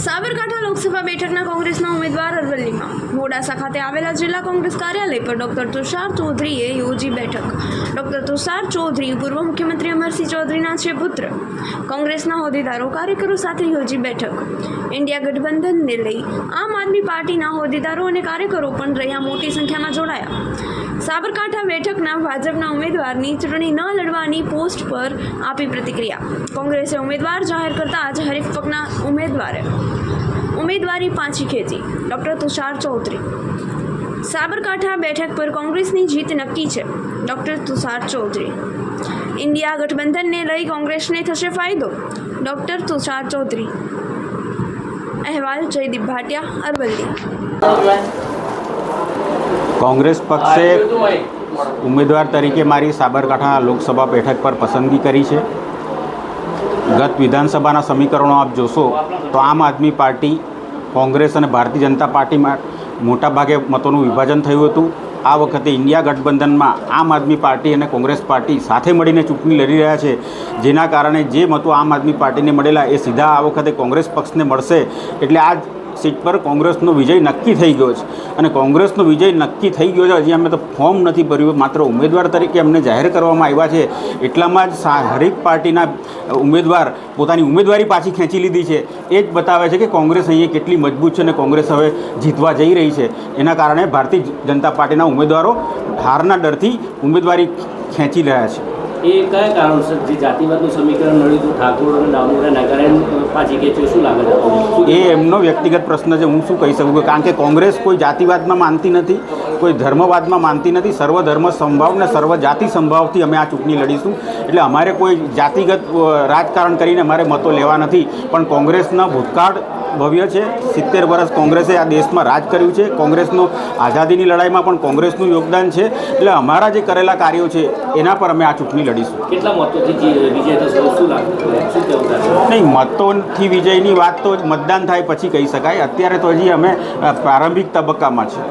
સાબરકાંઠા લોકસભા બેઠકના કોંગ્રેસના ઉમેદવાર અરવલ્લીમાં મોડાસા ખાતે આવેલા જિલ્લા કોંગ્રેસ કાર્યાલય પર ડોક્ટર તુષાર ચૌધરીએ યોજી બેઠક। ડોક્ટર તુષાર ચૌધરી પૂર્વ મુખ્યમંત્રી અમરસિંહ ચૌધરીના છે પુત્ર। કોંગ્રેસના હોદ્દેદારો કાર્યકરો સાથે યોજી બેઠક। ઇન્ડિયા ગઠબંધનને લઈ આમ આદમી પાર્ટીના હોદ્દેદારો અને કાર્યકરો પણ રહ્યા મોટી સંખ્યામાં જોડાયા। સાબરકાંઠા બેઠકના ભાજપના ઉમેદવારની ચૂંટણી ન લડવાની પોસ્ટ પર આપી પ્રતિક્રિયા। કોંગ્રેસે ઉમેદવાર જાહેર કરતા જ હરીફ પક્ષના ઉમેદવારે ઉમેદવારી પાછી ખેંચી। ડોક્ટર તુષાર ચૌધરી સાબરકાંઠા બેઠક પર કોંગ્રેસની જીત નક્કી છે। ડોક્ટર તુષાર ચૌધરી ઇન્ડિયા ગઠબંધનને લઈ કોંગ્રેસને થશે ફાયદો। ડોક્ટર તુષાર ચૌધરી। અહેવાલ જયદીપ ભાટિયા, અરવલ્લી। कांग्रेस पक्षे उम्मीदवार तरीके मारी साबरकांठा लोकसभा बैठक पर पसंदगी करी है। गत विधानसभा समीकरणों आप जोशो तो आम आदमी पार्टी कांग्रेस और भारतीय जनता पार्टी में मोटा भागे मतों विभाजन थयुं हतुं। आ वखते इंडिया गठबंधन में आम आदमी पार्टी और कांग्रेस पार्टी साथे मळीने चूंटणी लड़ी रह्या छे, जेना कारणे जे मतो आम आदमी पार्टी ने मळेला ए सीधा आ वखते कांग्रेस पक्ष ने मळशे। एटले आ सीट पर कांग्रेसनो विजय नक्की थई गयो छे अने कांग्रेसनो विजय नक्की थई गयो छे। हजी अमे तो फॉर्म नथी भर्युं, मात्र उम्मीदवार तरीके अमने जाहेर करवामां आव्या छे। एटलामां ज हरेक पार्टीना उम्मीदवार पोतानी उम्मीदवारी पाછી खेंची लीधी छे। ए ज बतावे छे कि कांग्रेस अहीं केटली मजबूत छे अने कांग्रेस हवे जीतवा जई रही छे। एना कारणे भारतीय जनता पार्टीना उम्मीदवारो हारना डरथी उम्मीदवारी खेंची रह्या छे। એ કયા કારણસર જે જાતિવાદનું સમીકરણ નડ્યું હતું ઠાકોર અને ડામોરના કારણે પાછી ખેંચ્યું, શું લાગે છે? એ એમનો વ્યક્તિગત પ્રશ્ન છે, હું શું કહી શકું? કારણ કે કોંગ્રેસ કોઈ જાતિવાદમાં માનતી નથી, કોઈ ધર્મવાદમાં માનતી નથી। સર્વધર્મ સંભાવ ને સર્વ જાતિ સંભાવથી અમે આ ચૂંટણી લડીશું। એટલે અમારે કોઈ જાતિગત રાજકારણ કરીને અમારે મતો લેવા નથી। પણ કોંગ્રેસના ભૂતકાળ ભવ્ય છે। 70 વર્ષ કોંગ્રેસે આ દેશમાં રાજ કર્યું છે। કોંગ્રેસનો આઝાદીની લડાઈમાં પણ કોંગ્રેસનું યોગદાન છે। એટલે અમારા જે કરેલા કાર્યો છે એના પર અમે આ ચૂંટણી લડીશું। કેટલા મતોથી વિજય થશે, શું લાગે, શું કહેવું થાય? નહીં, મતોથી વિજયની વાત તો મતદાન થાય પછી કહી શકાય। અત્યારે તો હજી અમે પ્રારંભિક તબક્કામાં છે।